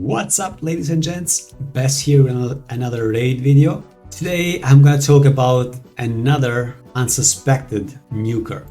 What's up, ladies and gents? Bess here in another raid video. Today I'm gonna talk about another unsuspected nuker.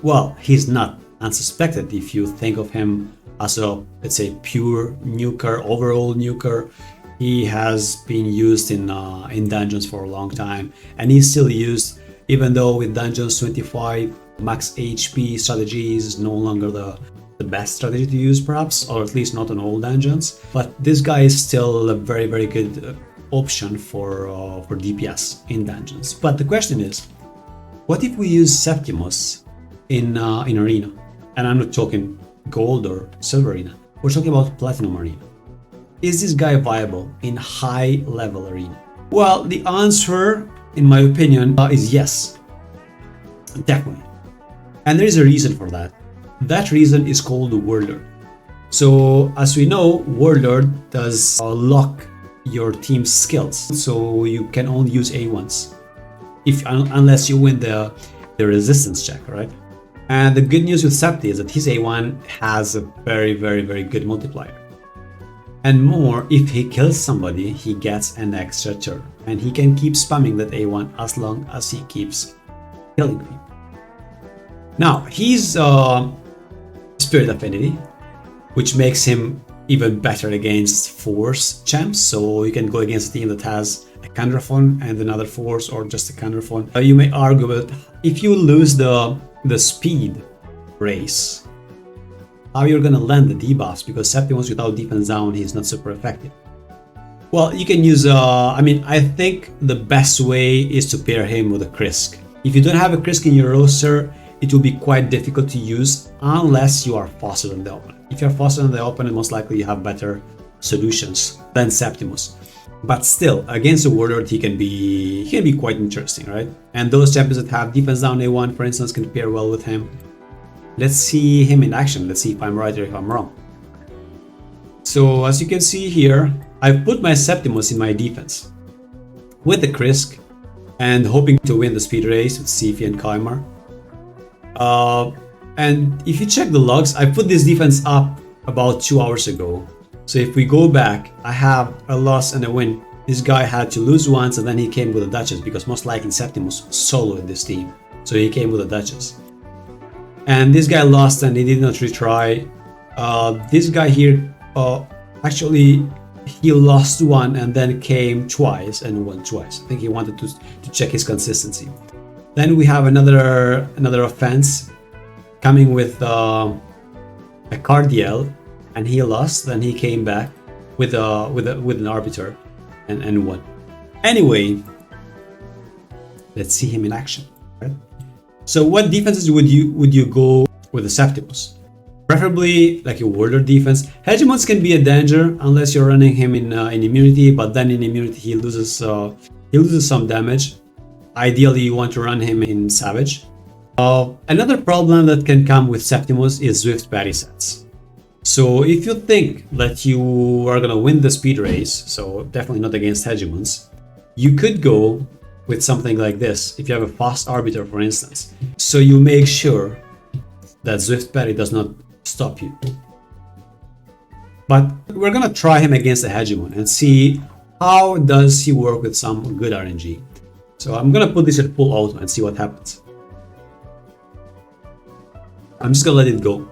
Well, he's not unsuspected if you think of him as a, let's say, pure nuker, overall nuker. He has been used in dungeons for a long time, and he's still used, even though with dungeons 25 max HP strategy is no longer the best strategy to use, perhaps, or at least not in all dungeons. But this guy is still a very good option for DPS in dungeons. But the question is, what if we use Septimus in arena? And I'm not talking gold or silver arena. We're talking about platinum arena. Is this guy viable in high level arena? Well, the answer, in my opinion, is yes, definitely. And there is a reason for that. That reason is called the Warlord. So as we know, Warlord does lock your team's skills, so you can only use A1s unless you win the resistance check, right? And the good news with Septi is that his A1 has a very good multiplier. And more, if he kills somebody, he gets an extra turn, and he can keep spamming that A1 as long as he keeps killing people. Now, he's Spirit Affinity, which makes him even better against Force champs. So you can go against a team that has a Candraphon and another Force, or just a Candraphon. You may argue that if you lose the speed race, how you're gonna land the debuffs, because Septimus without defense down, he's not super effective. Well, you can use I think the best way is to pair him with a Krisk. If you don't have a Krisk in your roster, it will be quite difficult to use unless you are faster than the opponent. If you're faster than the opponent, most likely you have better solutions than Septimus. But still, against the Warlord, he can be quite interesting, right? And those champions that have defense down A1, for instance, can pair well with him. Let's see him in action. Let's see if I'm right or if I'm wrong. So as you can see here, I've put my Septimus in my defense with the Krisk and hoping to win the speed race with Sifi and Kaimar. And if you check the logs, I put this defense up about 2 hours ago. So if we go back, I have a loss and a win. This guy had to lose once, and then he came with a Duchess, because most likely Septimus soloed this team. So he came with a Duchess. And this guy lost and he did not retry. This guy here, actually, he lost one and then came twice and won twice. I think he wanted to check his consistency. Then we have another offense coming with a Cardiel, and he lost. Then he came back with an Arbiter and won. Anyway, let's see him in action. Right? So what defenses would you go with the Septimus? Preferably like a Warlord defense. Hegemons can be a danger unless you're running him in immunity, but then in immunity he loses some damage. Ideally, you want to run him in Savage. Another problem that can come with Septimus is Swift parry sets. So if you think that you are gonna win the speed race, so definitely not against Hegemons, you could go with something like this, if you have a fast Arbiter, for instance. So you make sure that Swift parry does not stop you. But we're gonna try him against a Hegemon and see how does he work with some good RNG. So I'm gonna put this at full auto and see what happens. I'm just gonna let it go.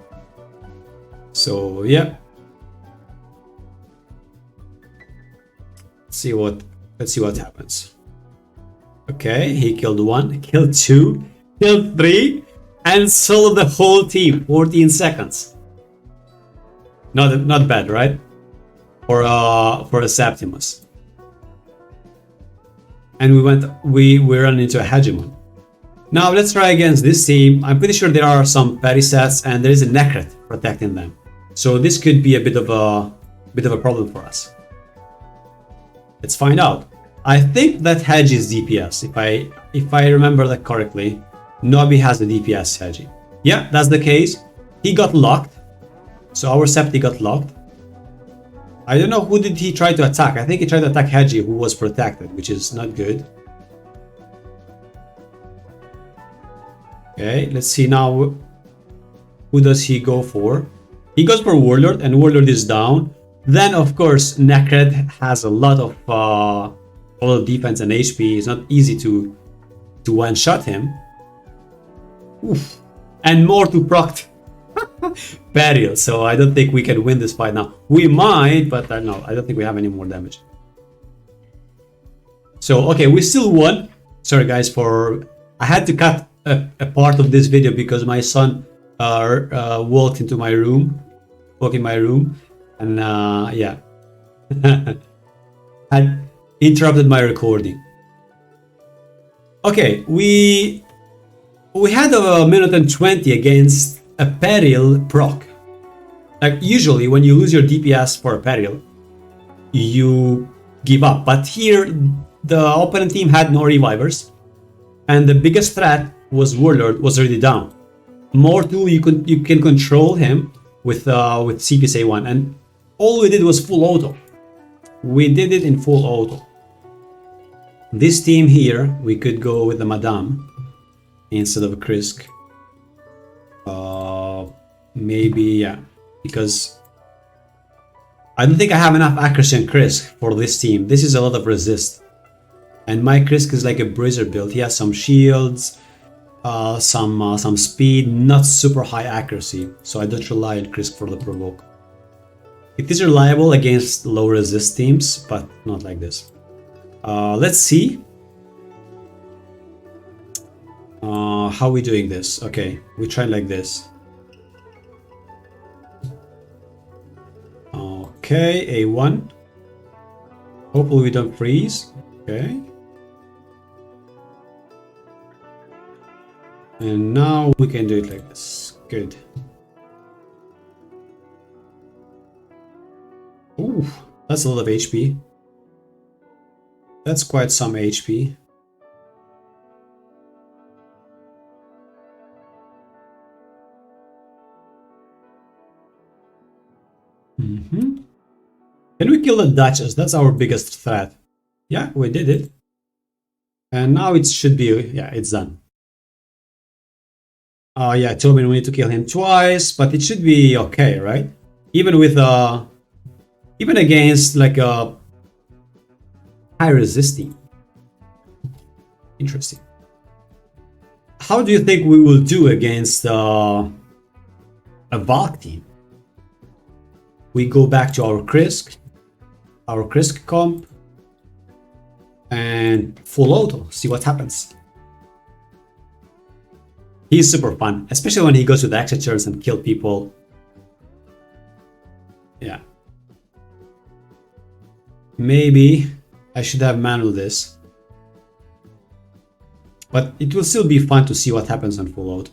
So yeah. Let's see what happens. Okay, he killed one, killed two, killed three, and soloed the whole team. 14 seconds. Not bad, right? For a Septimus. And we ran into a Hegemon. Now let's try against this team. I'm pretty sure there are some parry sets, and there is a Necret protecting them. So this could be a bit of a problem for us. Let's find out. I think that Hedge is DPS. If I remember that correctly, Nobi has the DPS Hedge. Yeah, that's the case. He got locked. So our Septi got locked. I don't know who did he try to attack. I think he tried to attack Hedgie, who was protected, which is not good. Okay, let's see now. Who does he go for? He goes for Warlord, and Warlord is down. Then, of course, Necred has a lot of defense and HP. It's not easy to one-shot him. Oof. And more to proc Burial, so I don't think we can win this fight now. We might, but no, I don't think we have any more damage. So, okay, we still won. Sorry, guys, I had to cut a part of this video because my son walked in my room, and yeah, had interrupted my recording. Okay, we had a minute and 20 against a peril proc. Like usually when you lose your DPS for a peril, you give up. But here the opponent team had no revivers, and the biggest threat was Warlord was already down. Mortal, you can control him with CPS A1, and all we did was full auto. We did it in full auto. This team here, we could go with the Madame instead of a Krisk. Maybe, yeah, because I don't think I have enough accuracy on Krisk for this team. This is a lot of resist, and my Krisk is like a Brazier build. He has some shields, some speed, not super high accuracy, so I don't rely on Krisk for the provoke. It is reliable against low resist teams, but not like this. Let's see how we doing this. Okay, we try like this. Okay, A1. Hopefully we don't freeze. Okay. And now we can do it like this. Good. Ooh, that's a lot of HP. That's quite some HP. Can we kill the Duchess? That's our biggest threat. Yeah, we did it. And now it should be, yeah, it's done. Yeah, Tobin, we need to kill him twice, but it should be okay, right? Even with, even against like a high resisting. Interesting. How do you think we will do against a Valk team? We go back to our Krisk comp, and full auto, see what happens. He's super fun, especially when he goes with the extra turns and kill people. Yeah. Maybe I should have manual this, but it will still be fun to see what happens on full auto.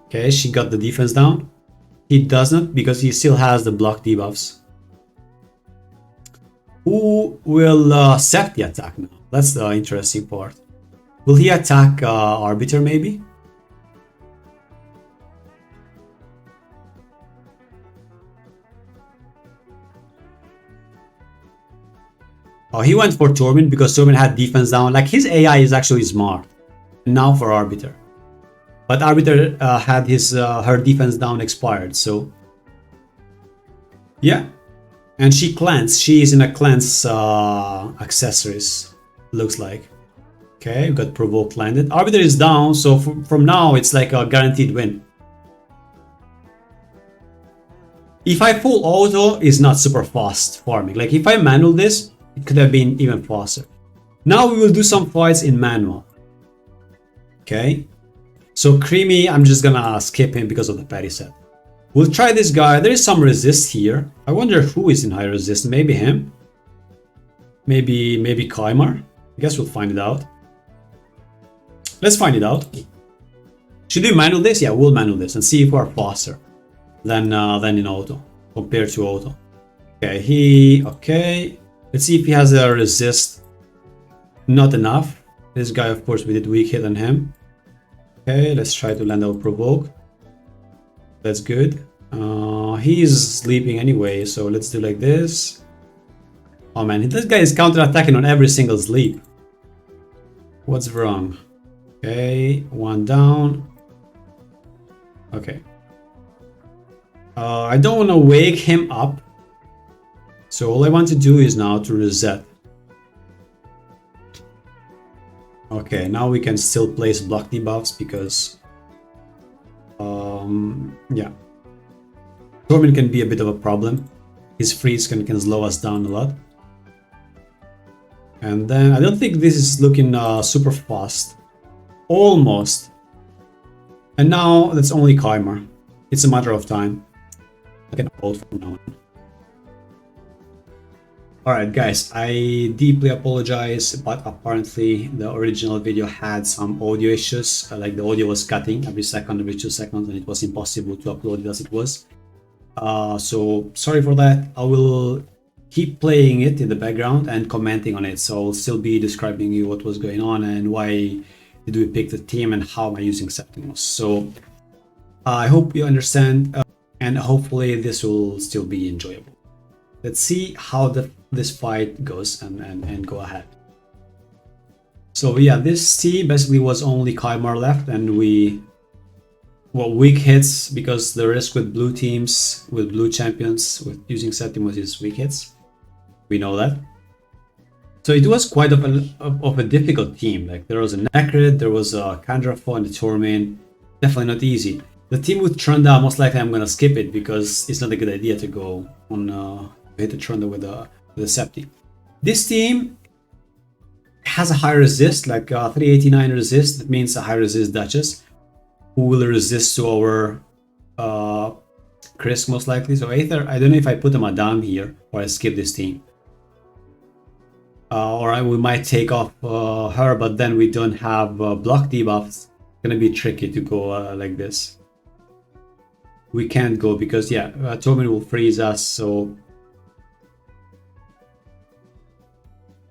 Okay, she got the defense down. He doesn't, because he still has the block debuffs. Who will Septi attack now? That's the interesting part. Will he attack Arbiter maybe? Oh, he went for Torment because Torment had defense down. Like, his AI is actually smart. Now for Arbiter. But Arbiter had her defense down expired, so yeah. And she cleanse. She is in a cleanse accessories, looks like. Okay, we got provoke landed. Arbiter is down, so from now it's like a guaranteed win. If I full auto, is not super fast farming. Like if I manual this, it could have been even faster. Now we will do some fights in manual. Okay. So Creamy, I'm just gonna skip him because of the parry set. We'll try this guy. There is some resist here. I wonder who is in high resist. Maybe him. Maybe Kaimar. I guess we'll find it out. Let's find it out. Should we manual this? Yeah, we'll manual this and see if we're faster than in auto, compared to auto. Okay, okay. Let's see if he has a resist. Not enough. This guy, of course, we did weak hit on him. Okay, let's try to land our provoke. That's good. He's sleeping anyway, so let's do like this. Oh man, this guy is counter-attacking on every single sleep. What's wrong? Okay, one down. Okay. I don't want to wake him up. So all I want to do is now to reset. Okay, now we can still place block debuffs because yeah, Torment can be a bit of a problem. His freeze can slow us down a lot. And then I don't think this is looking super fast. Almost. And now that's only Chimer. It's a matter of time. I can hold from now on. Alright guys, I deeply apologize, but apparently the original video had some audio issues. Like the audio was cutting every second, every 2 seconds, and it was impossible to upload it as it was. So sorry for that. I will keep playing it in the background and commenting on it. So I'll still be describing you what was going on and why did we pick the team and how am I using Septimus. So I hope you understand and hopefully this will still be enjoyable. Let's see how this fight goes and go ahead. So yeah, this team basically was only Chimer left and we weak hits because the risk with blue teams, with blue champions, with using Septimus is weak hits. We know that. So it was quite of a difficult team. Like there was a Necrid, there was a Kandrafo and the Torment. Definitely not easy. The team with Trunda, most likely I'm gonna skip it because it's not a good idea to go on hit the Trunda with a Septi. This team has a high resist, like 389 resist. That means a high resist Duchess, who will resist to our Chris most likely. So either I don't know if I put a Madame here or I skip this team. We might take off her, but then we don't have block debuffs. It's gonna be tricky to go like this. We can't go because yeah, Torment will freeze us. So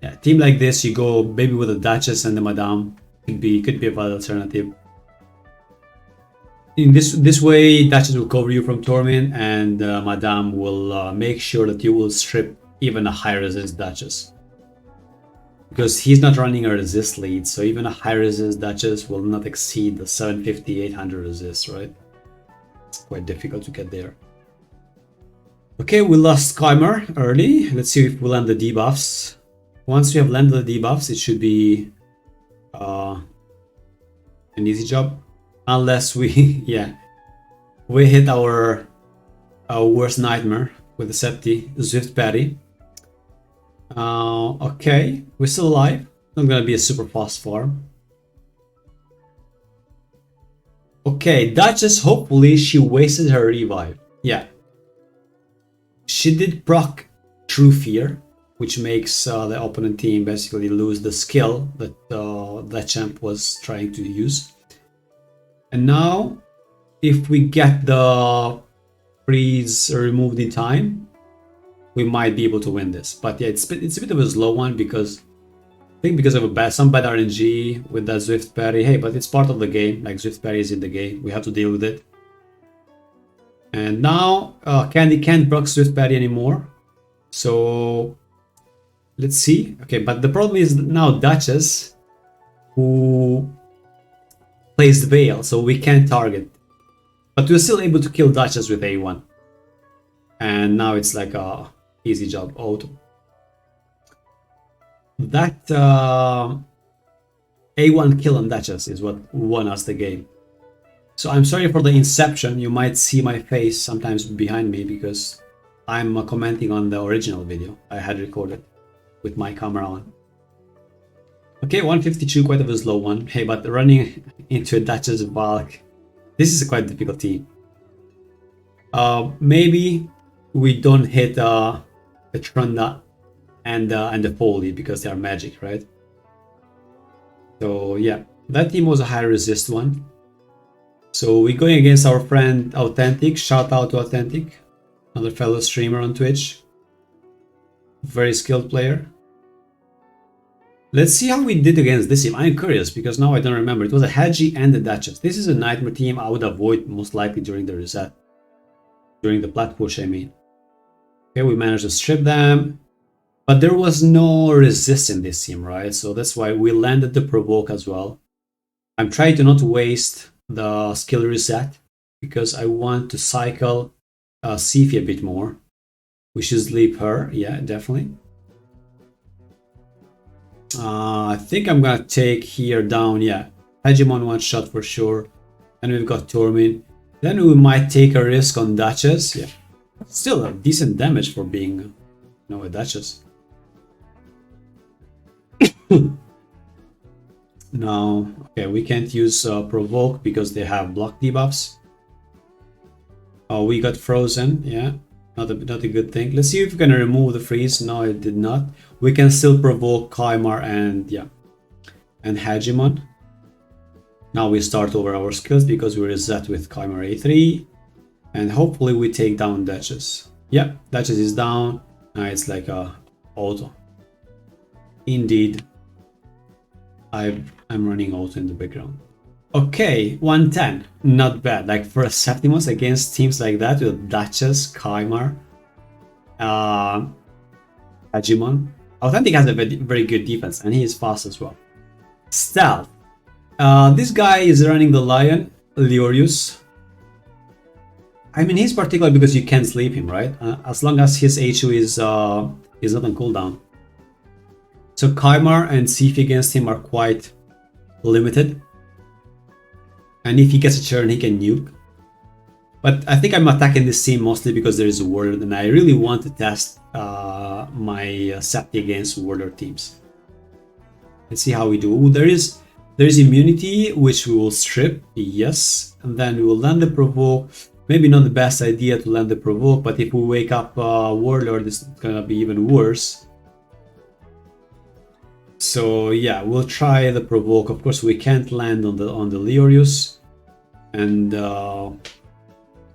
yeah, team like this, you go maybe with a Duchess and the Madame. Could be a valid alternative. In this way, Duchess will cover you from Torment, and Madame will make sure that you will strip even a high resist Duchess. Because he's not running a resist lead, so even a high resist Duchess will not exceed the 750, 800 resist, right? It's quite difficult to get there. Okay, we lost Chimer early. Let's see if we land the debuffs. Once we have landed the debuffs, it should be an easy job. Unless we, yeah, we hit our worst nightmare with the Septi, Swift Parry. Okay, we're still alive. Not gonna be a super fast farm. Okay, Duchess, hopefully she wasted her revive. Yeah. She did proc True Fear, which makes the opponent team basically lose the skill that that champ was trying to use. And now, if we get the freeze removed in time, we might be able to win this. But yeah, it's a bit of a slow one because I think because of some bad RNG with that Swift Parry. Hey, but it's part of the game. Like Swift Parry is in the game. We have to deal with it. And now Candy can't block Swift Parry anymore. So let's see. Okay, but the problem is now Duchess, who plays the Veil, so we can't target. But we're still able to kill Duchess with A1. And now it's like a easy job auto. That A1 kill on Duchess is what won us the game. So I'm sorry for the inception. You might see my face sometimes behind me because I'm commenting on the original video I had recorded with my camera on. Okay, 152, quite a slow one. Hey, but running into a Duchess Valk, this is a quite difficult team. Maybe we don't hit the Trunda and the Foley because they are magic, right? So yeah, that team was a high resist one. So we're going against our friend Authentic. Shout out to Authentic, another fellow streamer on Twitch. Very skilled player. Let's see how we did against this team. I'm curious because now I don't remember. It was a Hadji and a Duchess. This is a Nightmare team I would avoid most likely during the reset. During the plat push, I mean. Okay, we managed to strip them. But there was no resist in this team, right? So that's why we landed the provoke as well. I'm trying to not waste the skill reset because I want to cycle Sifi a bit more. We should sleep her, yeah, definitely. I think I'm gonna take here down, yeah. Hegemon one shot for sure. And we've got Tormin. Then we might take a risk on Duchess, yeah. Still a decent damage for being, a Duchess. No, okay, we can't use Provoke because they have block debuffs. Oh, we got frozen, yeah. Not a good thing. Let's see if we can remove the freeze. No, it did not. We can still provoke Kymar and Hegemon. Now we start over our skills because we reset with Kymar A3. And hopefully we take down Duchess. Yeah, Duchess is down. Now it's like a auto. Indeed. I'm running auto in the background. Okay, 110. Not bad. Like for a Septimus against teams like that with Duchess, Kymar, Hegemon. Authentic has a very good defense and he is fast as well. Stealth. This guy is running the Lion, Leorius. I mean, he's particular because you can't sleep him, right? As long as his HU is not on cooldown. So Kymar and Sifi against him are quite limited. And if he gets a turn, he can nuke. But I think I'm attacking this team mostly because there is a Warlord, and I really want to test my Septi against Warlord teams. Let's see how we do. There is immunity, which we will strip, yes. And then we will land the provoke. Maybe not the best idea to land the provoke, but if we wake up Warlord, it's gonna be even worse. So yeah, we'll try the provoke. Of course, we can't land on the Leorius, and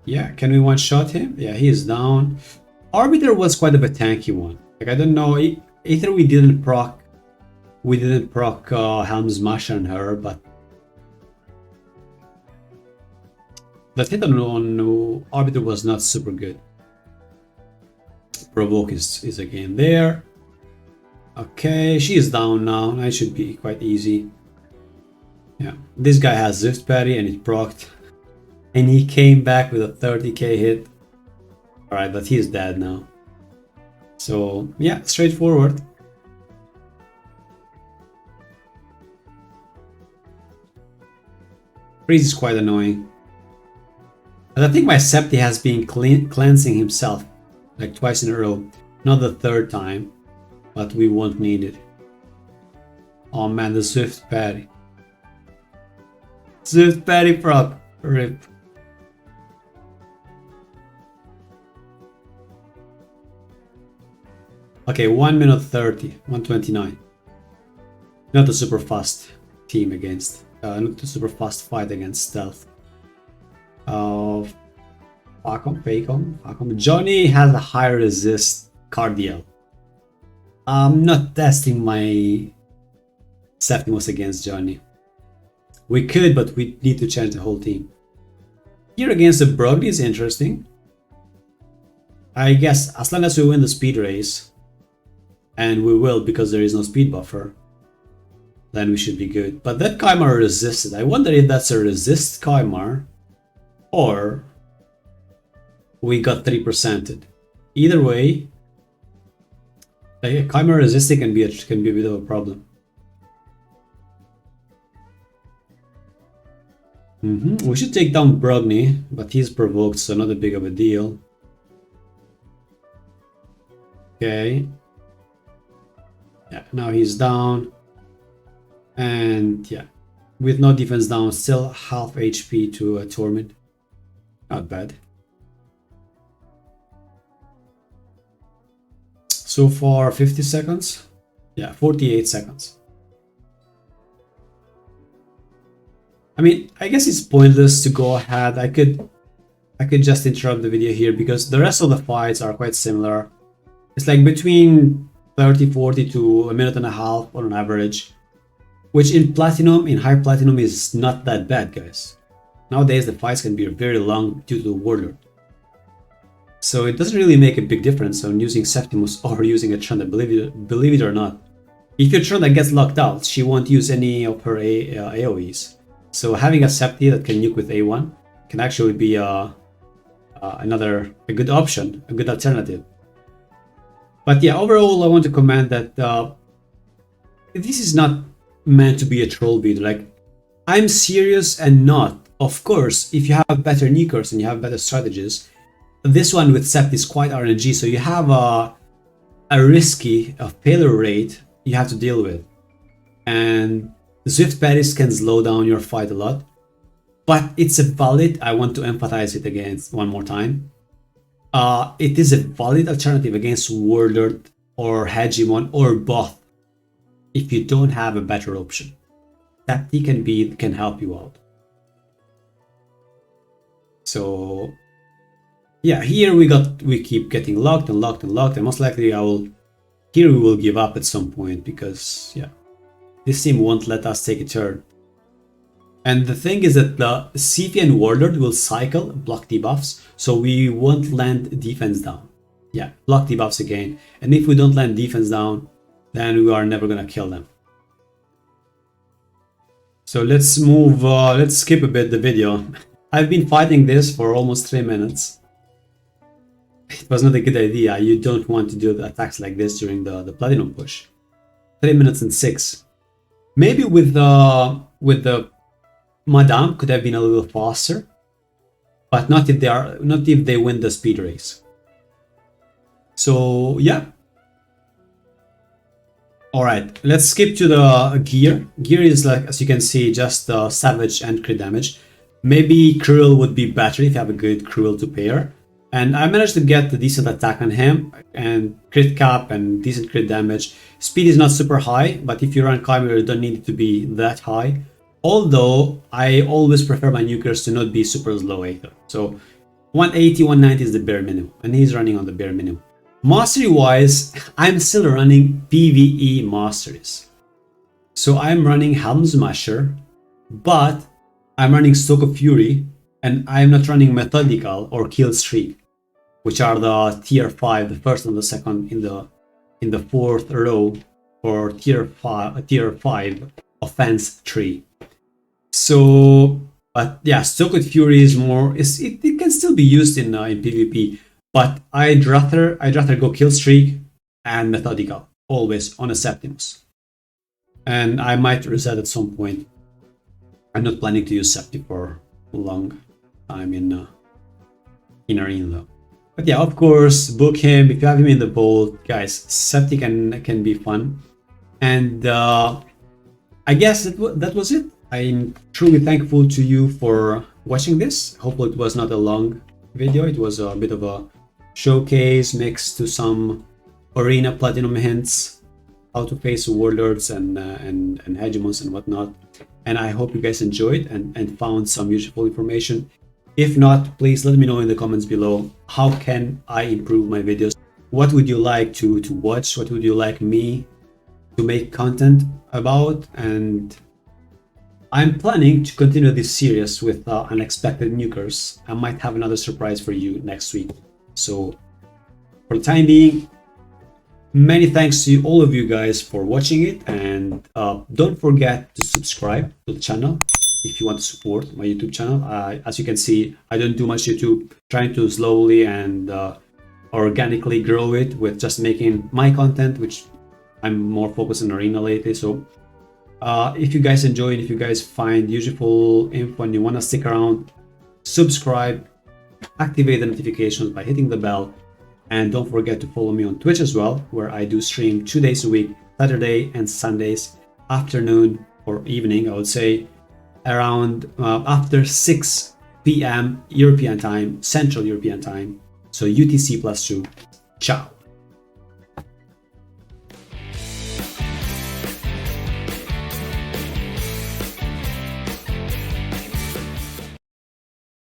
yeah, can we one-shot him? Yeah, he is down. Arbiter was quite of a tanky one. Like I don't know, either we didn't proc Helm Smash on her, but the hit on Arbiter was not super good. Provoke is again there. Okay, she is down now. That should be quite easy. Yeah, this guy has Zift Parry and it procced. And he came back with a 30k hit. Alright, but he's dead now. So, yeah, straightforward. Freeze is quite annoying. But I think my Septi has been cleansing himself like twice in a row. Not the third time. But we won't need it. Oh man, the Swift Parry. Swift Parry proc. RIP. Okay, 1 minute 30. 129. Not a super fast team against. Not a super fast fight against Stealth. Facom. Johnny has a high resist Cardiel. I'm not testing my Septimus against Johnny. We could, but we need to change the whole team. Here against the Brogni is interesting. I guess as long as we win the speed race, and we will because there is no speed buffer, then we should be good. But that Kymar resisted. I wonder if that's a resist Kymar, or we got 3%ed. Either way, Kymar resisting can be a bit of a problem. We should take down Brogni, but he's provoked, so not a big of a deal. Okay. Yeah, now he's down. And yeah, with no defense down, still half HP to Torment. Not bad. So far 50 seconds. Yeah, 48 seconds. I mean, I guess it's pointless to go ahead. I could just interrupt the video here because the rest of the fights are quite similar. It's like between 30-40 to a minute and a half on average, which in platinum, in high platinum, is not that bad, guys. Nowadays the fights can be very long due to the Warlord. So it doesn't really make a big difference on using Septimus or using a Trunda, believe it or not. If your Trunda gets locked out, she won't use any of her AoEs. So having a Septi that can nuke with A1 can actually be a good option, a good alternative. But yeah, overall, I want to comment that this is not meant to be a troll video. Like, I'm serious and not. Of course, if you have better Nukers and you have better strategies, this one with Sept is quite RNG, so you have a risky failure rate you have to deal with. And Swift Paris can slow down your fight a lot. But it's a valid, I want to emphasize it again one more time. It is a valid alternative against Warlord or Hegemon or both if you don't have a better option. Septi can help you out. So yeah, here we keep getting locked and locked and locked, and most likely we will give up at some point, because yeah, this team won't let us take a turn. And the thing is that the Sifi and Warlord will cycle block debuffs, so we won't land defense down. Yeah, block debuffs again. And if we don't land defense down, then we are never gonna kill them. So let's move, let's skip a bit the video. I've been fighting this for almost 3 minutes. It was not a good idea. You don't want to do the attacks like this during the Platinum push. 3 minutes and 6. Maybe with the Madame could have been a little faster, but not if they win the speed race. So yeah. Alright, let's skip to the gear. Gear is, like, as you can see, just savage and crit damage. Maybe Cruel would be better if you have a good Cruel to pair. And I managed to get a decent attack on him, and crit cap and decent crit damage. Speed is not super high, but if you run Chimera, you don't need it to be that high. Although, I always prefer my Nukers to not be super slow either. So 180, 190 is the bare minimum, and he's running on the bare minimum. Mastery wise, I'm still running PvE Masteries. So I'm running Helm Smasher, but I'm running Stoke of Fury, and I'm not running Methodical or Kill Streak, which are the tier 5, the first and the second in the fourth row for tier 5 offense tree. So, but yeah, Stoke with Fury is more. It can still be used in PvP, but I'd rather go Kill Streak and Methodical always on a Septimus, and I might reset at some point. I'm not planning to use Septi for a long time in arena though. But yeah, of course, book him if you have him in the vault, guys. Septi can be fun, and I guess that was it. I'm truly thankful to you for watching this. Hopefully it was not a long video. It was a bit of a showcase mixed to some arena platinum hints, how to face warlords and hegemons and whatnot. And I hope you guys enjoyed and found some useful information. If not, please let me know in the comments below. How can I improve my videos? What would you like to watch? What would you like me to make content about? And I'm planning to continue this series with Unexpected Nukers. I might have another surprise for you next week. So for the time being, many thanks to all of you guys for watching it, and don't forget to subscribe to the channel if you want to support my YouTube channel. As you can see, I don't do much YouTube, trying to slowly and organically grow it with just making my content, which I'm more focused on arena lately. So if you guys enjoy it, if you guys find useful info and you want to stick around, subscribe, activate the notifications by hitting the bell, and don't forget to follow me on Twitch as well, where I do stream 2 days a week, Saturday and Sundays, afternoon or evening, I would say, around after 6 p.m. European time, Central European time, so UTC +2. Ciao.